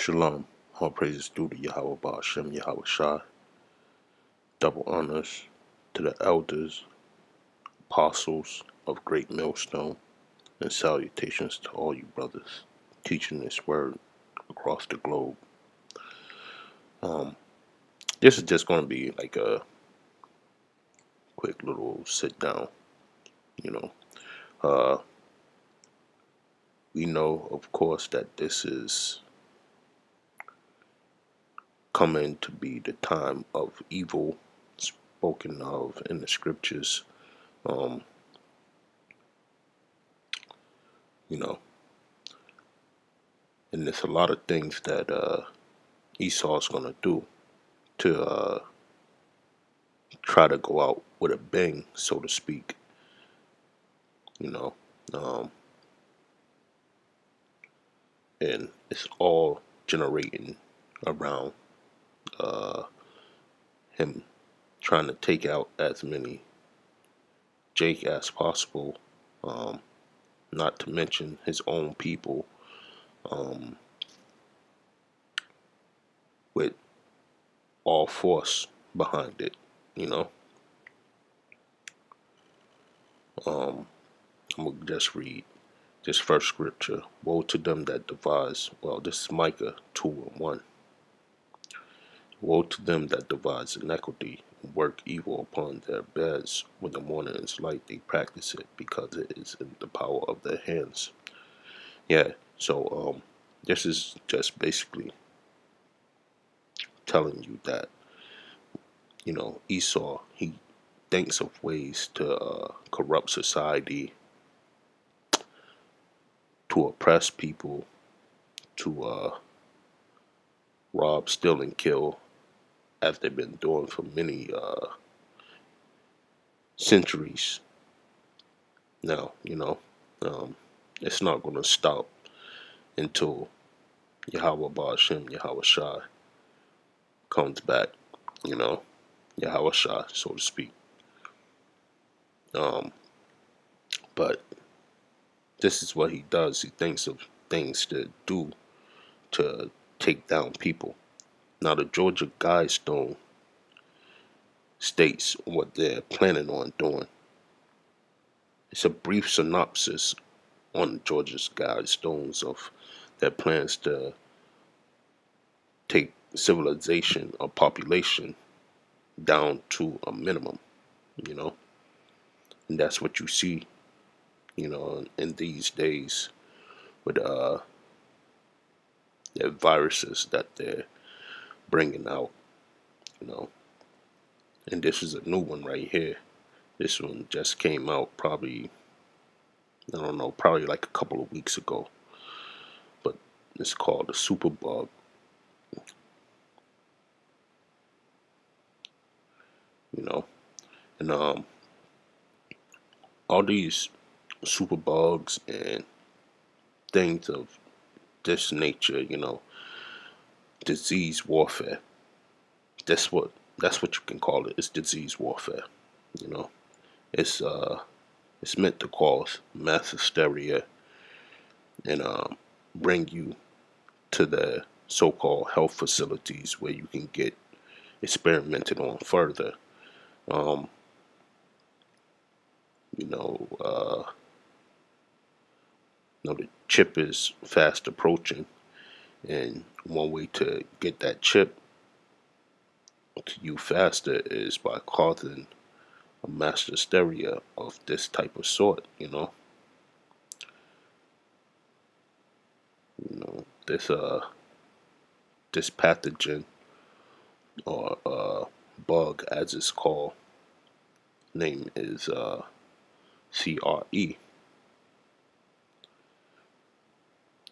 Shalom. All praises due to Yahweh Ba'ashem Yahweh Shai. Double honors to the elders, apostles of Great Millstone, and salutations to all you brothers teaching this word across the globe. This is just going to be like a quick little sit down. You know, we know, of course, that this is coming to be the time of evil spoken of in the scriptures. You know, and there's a lot of things that Esau's gonna do to try to go out with a bang, so to speak. You know, um, and it's all generating around him trying to take out as many Jake as possible. Not to mention his own people, with all force behind it. You know, I'm gonna just read this first scripture. Woe to them that devise. Well, this is Micah 2:1. Woe to them that devise iniquity and work evil upon their beds. When the morning is light, they practice it, because it is in the power of their hands. Yeah, so this is just basically telling you that, you know, Esau, he thinks of ways to corrupt society, to oppress people, to rob, steal, and kill, as they've been doing for many centuries now. You know, it's not going to stop until Yahweh Ba'ashem Yahweh Shai comes back. You know, Yahweh Shai, so to speak. But this is what he does. He thinks of things to do to take down people. Now, the Georgia Guidestone states what they're planning on doing. It's a brief synopsis on Georgia's Guidestones of their plans to take civilization or population down to a minimum, you know. And that's what you see, you know, in these days with the viruses that they're bringing out, you know. And this is a new one right here. This one just came out probably, I don't know, probably like a couple of weeks ago. But it's called the Superbug. You know, and all these superbugs and things of this nature, you know, disease warfare. That's what you can call it. It's disease warfare. You know, it's meant to cause mass hysteria and bring you to the so-called health facilities where you can get experimented on further. Um, you know, the chip is fast approaching, and one way to get that chip to you faster is by causing a mass hysteria of this type of sort. This pathogen, or bug as it's called, name is CRE,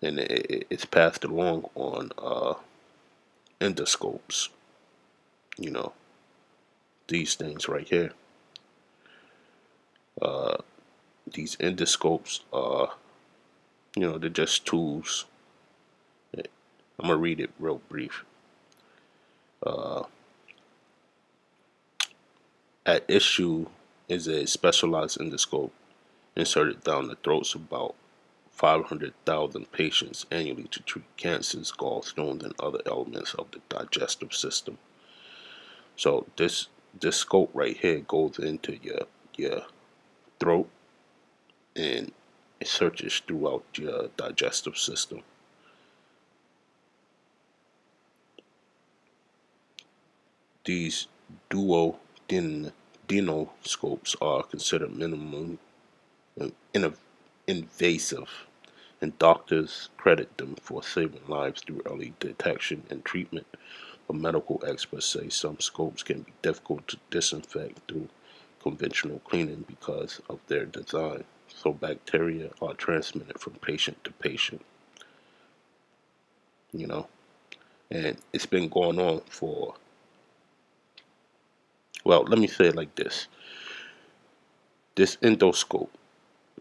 and it's passed along on endoscopes. You know, these things right here. These endoscopes are, they're just tools. I'm gonna read it real brief. At issue is a specialized endoscope inserted down the throats of about 500,000 patients annually to treat cancers, gallstones, and other elements of the digestive system. So this scope right here goes into your throat, and it searches throughout your digestive system. These duodenoscopes are considered minimally invasive, and doctors credit them for saving lives through early detection and treatment. But medical experts say some scopes can be difficult to disinfect through conventional cleaning because of their design. So bacteria are transmitted from patient to patient, you know. And it's been going on for, well, let me say it like this. This endoscope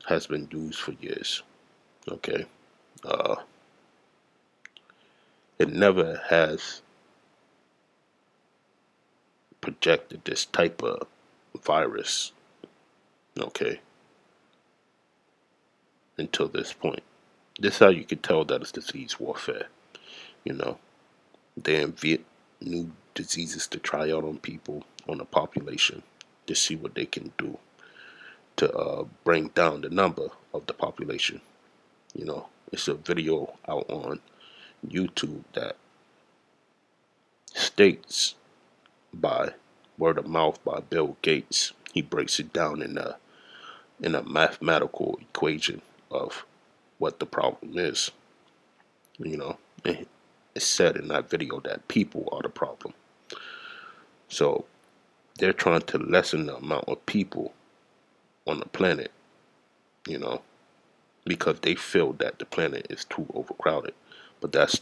has been used for years, okay? Uh, it never has projected this type of virus, okay, until this point. This is how you can tell that it's disease warfare, you know. They invent new diseases to try out on people, on the population, to see what they can do to bring down the number of the population. You know, it's a video out on YouTube that states by word of mouth by Bill Gates. He breaks it down in a mathematical equation of what the problem is. You know, it's said in that video that people are the problem. So they're trying to lessen the amount of people on the planet, you know, because they feel that the planet is too overcrowded. But that's,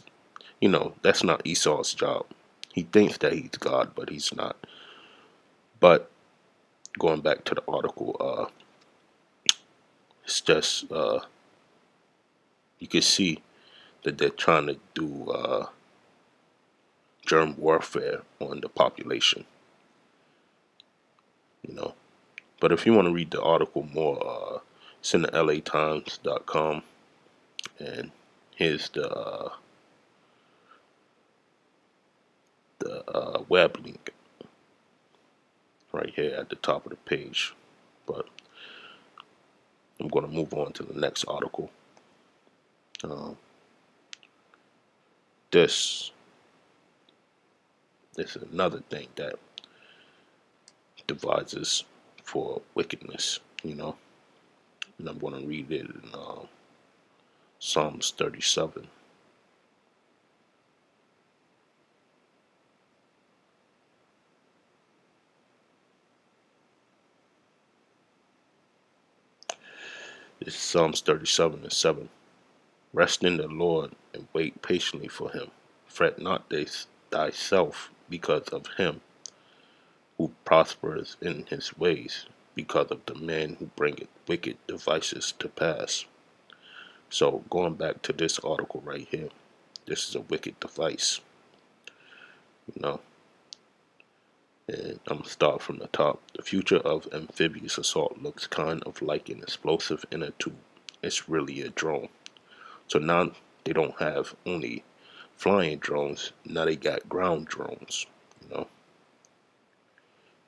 you know, that's not Esau's job. He thinks that he's God, but he's not. But going back to the article, it's just, you can see that they're trying to do germ warfare on the population, you know. But if you want to read the article more, it's in the latimes.com, and here's the web link right here at the top of the page. But I'm going to move on to the next article. This is another thing that divides us for wickedness, you know. And I'm going to read it in Psalms 37. It's Psalms 37 and 7. Rest in the Lord and wait patiently for him. Fret not thyself because of him who prospers in his ways, because of the man who bringeth wicked devices to pass. So going back to this article right here, this is a wicked device, you know. And I'm gonna start from the top. The future of amphibious assault looks kind of like an explosive inner tube. It's really a drone. So now they don't have only flying drones, now they got ground drones, you know.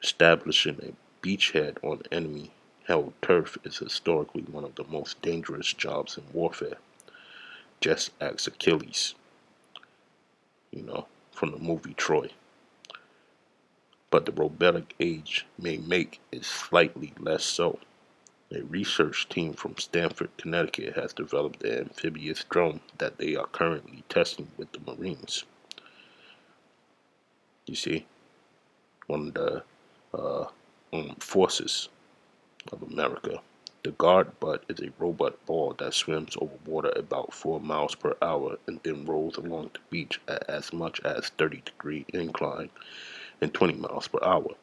Establishing a beachhead on enemy held turf is historically one of the most dangerous jobs in warfare. Just ask Achilles, you know, from the movie Troy. But the robotic age may make it slightly less so. A research team from Stamford, Connecticut has developed an amphibious drone that they are currently testing with the Marines. You see, one of the forces of America. The guard butt is a robot ball that swims over water about 4 miles per hour and then rolls along the beach at as much as 30-degree incline and 20 miles per hour.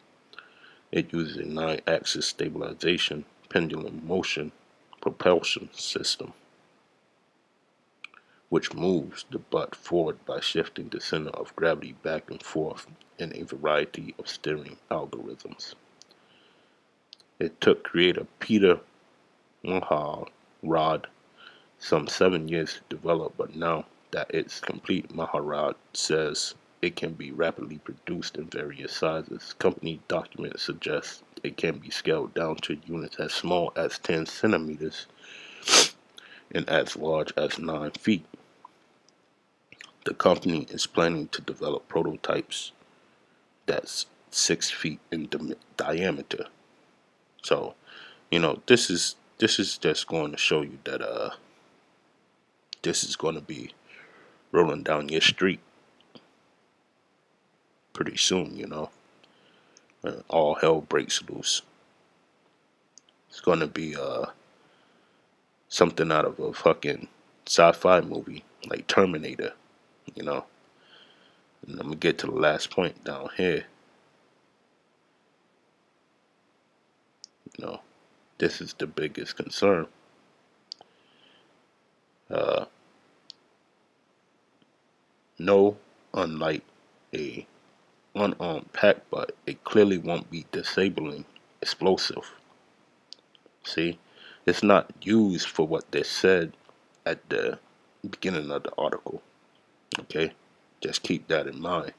It uses a 9-axis stabilization pendulum motion propulsion system, which moves the butt forward by shifting the center of gravity back and forth in a variety of steering algorithms. It took creator Peter Maharad some 7 years to develop, but now that it's complete, Maharad says it can be rapidly produced in various sizes. Company documents suggest it can be scaled down to units as small as 10 centimeters and as large as 9 feet. The company is planning to develop prototypes that's 6 feet in diameter. So, this is just going to show you that this is going to be rolling down your street pretty soon. All hell breaks loose. It's going to be something out of a fucking sci-fi movie like Terminator. And I'm gonna get to the last point down here. This is the biggest concern. No, unlike a unarmed pack, but it clearly won't be disabling explosive. See, it's not used for what they said at the beginning of the article. Okay, just keep that in mind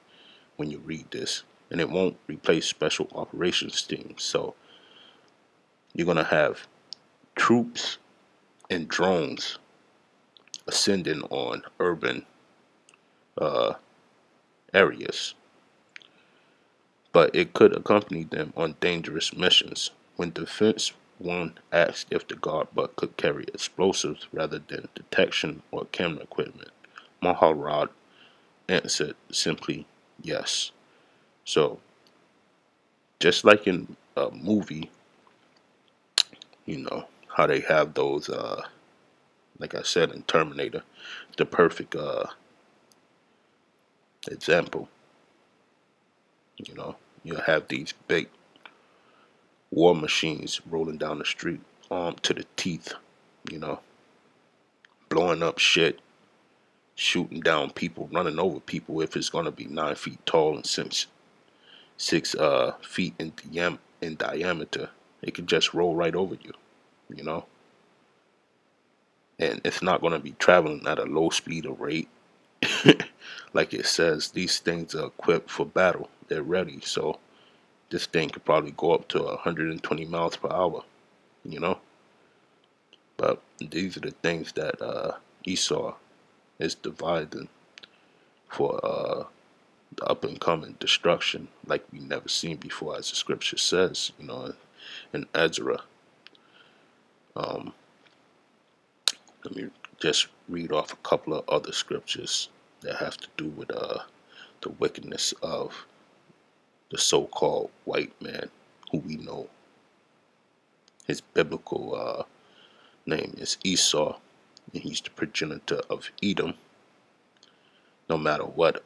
when you read this. And it won't replace special operations teams. So you're gonna have troops and drones ascending on urban areas, but it could accompany them on dangerous missions. When Defense One asked if the guard buck could carry explosives rather than detection or camera equipment, Maharad answered simply yes. So, just like in a movie, how they have those, like I said in Terminator, the perfect example. You have these big war machines rolling down the street, armed to the teeth, you know, blowing up shit, shooting down people, running over people if it's gonna be 9 feet tall and six feet in diameter. It could just roll right over you, you know. And it's not gonna be traveling at a low speed or rate. Like it says, these things are equipped for battle. They're ready. So this thing could probably go up to 120 miles per hour, you know. But these are the things that Esau is dividing for the up and coming destruction like we never seen before, as the scripture says, in Ezra. Um, Let me just read off a couple of other scriptures that have to do with the wickedness of the so-called white man, who we know his biblical name is Esau, and he's the progenitor of Edom. No matter what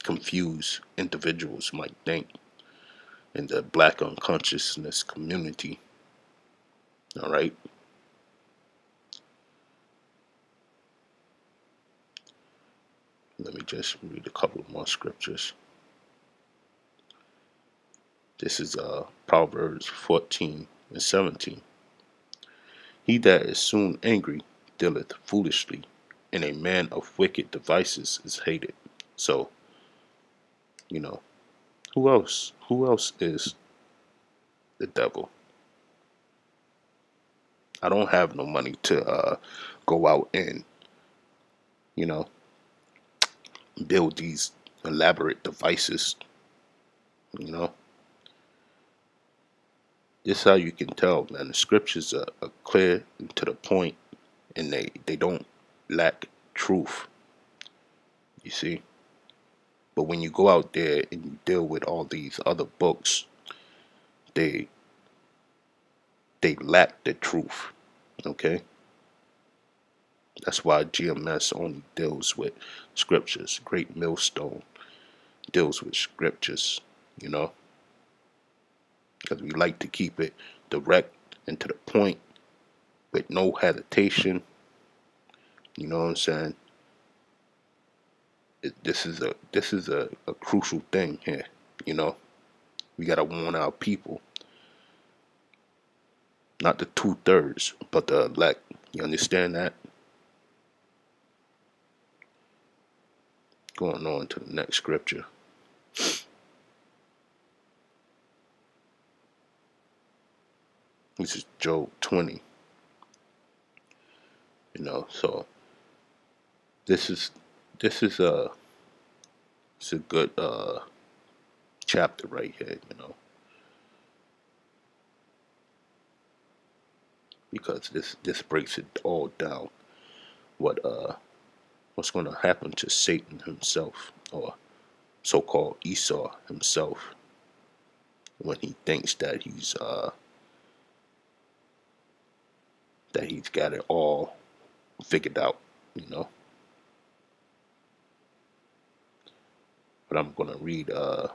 confused individuals might think in the black unconsciousness community, all right? Let me just read a couple more scriptures. This is Proverbs 14 and 17. He that is soon angry dealeth foolishly, and a man of wicked devices is hated. So, who else? Who else is the devil? I don't have no money to go out and, you know, build these elaborate devices. This is how you can tell, man. The scriptures are clear and to the point, and they don't lack truth. You see? But when you go out there and you deal with all these other books, they lack the truth. Okay? That's why GMS only deals with scriptures. Great Millstone deals with scriptures, because we like to keep it direct and to the point with no hesitation. You know what I'm saying? This is a crucial thing here. We gotta warn our people, not the 2/3, but the elect. You understand that? Going on to the next scripture. This is Job 20. So this is it's a good chapter right here, because this breaks it all down. What's going to happen to Satan himself, or so-called Esau himself, when he thinks that he's got it all figured out, you know. But I'm gonna read uh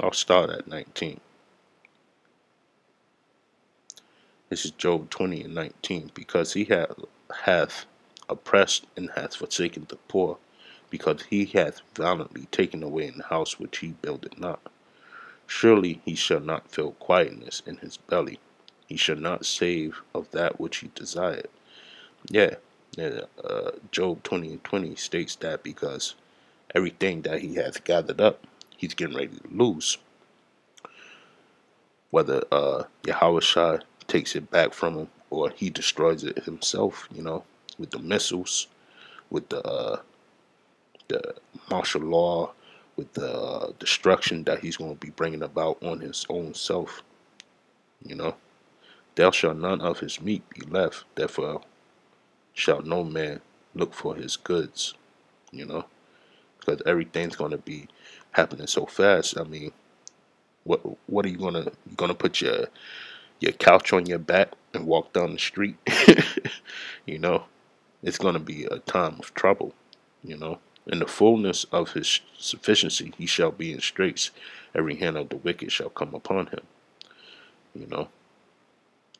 I'll start at 19. This is Job 20 and 19. Because he hath oppressed and hath forsaken the poor, because he hath violently taken away an house which he builded not. Surely he shall not feel quietness in his belly. He shall not save of that which he desired. Yeah, Job 20 and 20 states that because everything that he has gathered up, he's getting ready to lose. Whether Yahushua takes it back from him or he destroys it himself, with the missiles, with the martial law, with the destruction that he's going to be bringing about on his own self, you know. There shall none of his meat be left, therefore shall no man look for his goods, because everything's going to be happening so fast. I mean, what are you gonna put your couch on your back and walk down the street? you know, it's gonna be a time of trouble. You know, in the fullness of his sufficiency, he shall be in straits. Every hand of the wicked shall come upon him. You know,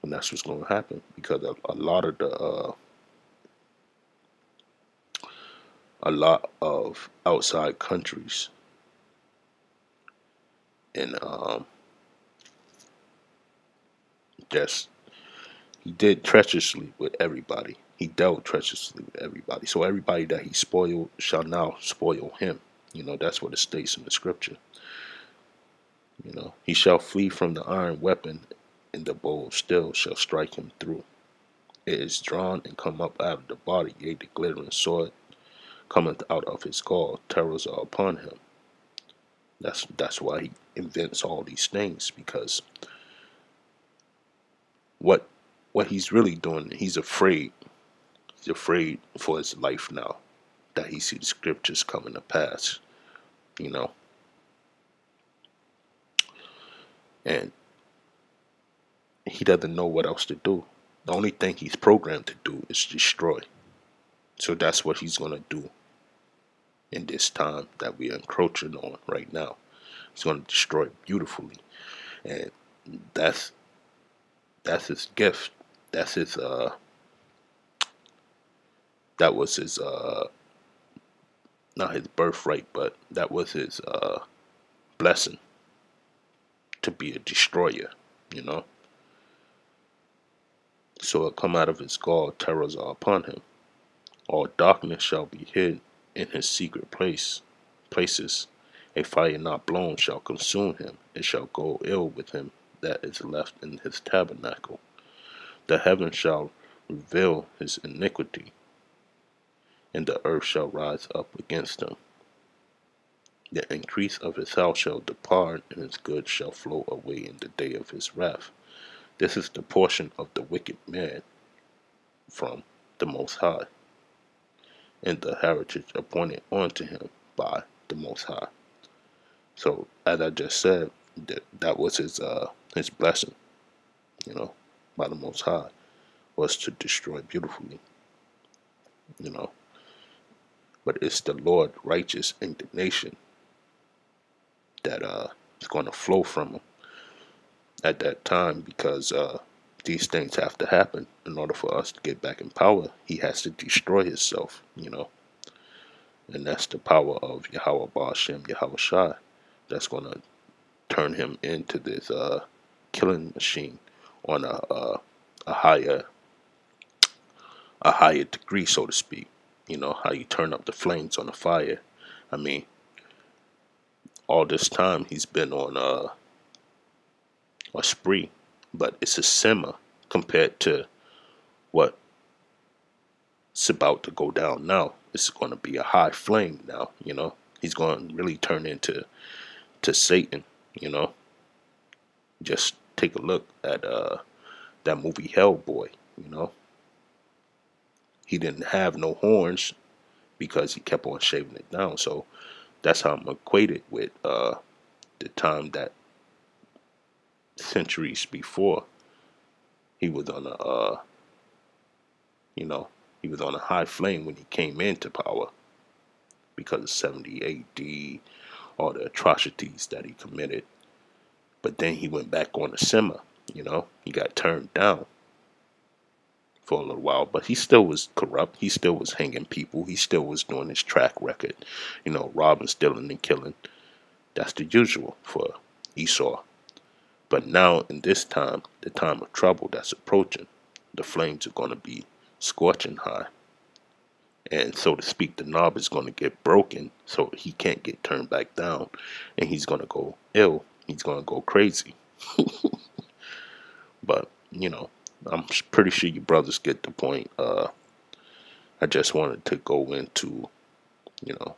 and that's what's going to happen because a lot of a lot of outside countries and just he did treacherously with everybody. He dealt treacherously with everybody. So everybody that he spoiled shall now spoil him. That's what it states in the scripture. He shall flee from the iron weapon, and the bow of steel shall strike him through. It is drawn and come up out of the body, yea, the glittering sword cometh out of his gall. Terrors are upon him. That's why he invents all these things, because what he's really doing, he's afraid. He's afraid for his life now that he sees the scriptures coming to pass, and he doesn't know what else to do. The only thing he's programmed to do is destroy. So that's what he's going to do in this time that we are encroaching on right now. He's going to destroy beautifully, and that's his gift. That's his that was his not his birthright, but that was his blessing, to be a destroyer, you know. So it come out of his gall, terrors are upon him. All darkness shall be hid in his secret places. A fire not blown shall consume him. It shall go ill with him that is left in his tabernacle. The heaven shall reveal his iniquity, and the earth shall rise up against him. The increase of his house shall depart, and his goods shall flow away in the day of his wrath. This is the portion of the wicked man from the Most High, and the heritage appointed unto him by the Most High. So, as I just said, that was his blessing, by the Most High, was to destroy beautifully, you know. But it's the Lord righteous indignation that is going to flow from him at that time, because these things have to happen in order for us to get back in power. He has to destroy himself, and that's the power of Yahweh Ba'ashem Yahweh Shai that's going to turn him into this killing machine on a higher degree, so to speak. You know how you turn up the flames on a fire. I mean, all this time he's been on a spree, but it's a simmer compared to what's about to go down now. It's going to be a high flame now. You know, he's going to really turn into Satan. You know, just take a look at that movie Hellboy. You know, he didn't have no horns because he kept on shaving it down. So that's how I'm equated with the time that centuries before he was on a you know, he was on a high flame when he came into power because of 70 AD, all the atrocities that he committed. But then he went back on the simmer. You know, he got turned down for a little while, but he still was corrupt. He still was hanging people. He still was doing his track record, you know, robbing, stealing, and killing. That's the usual for Esau. But now in this time, the time of trouble that's approaching, the flames are going to be scorching high. And so to speak, the knob is going to get broken so he can't get turned back down. And he's going to go ill. He's going to go crazy. But, you know, I'm pretty sure you brothers get the point. I just wanted to go into, you know,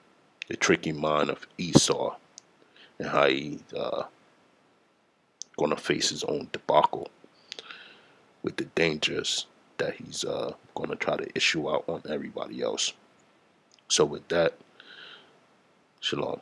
the tricky mind of Esau and how he's going to face his own debacle with the dangers that he's going to try to issue out on everybody else. So with that, shalom.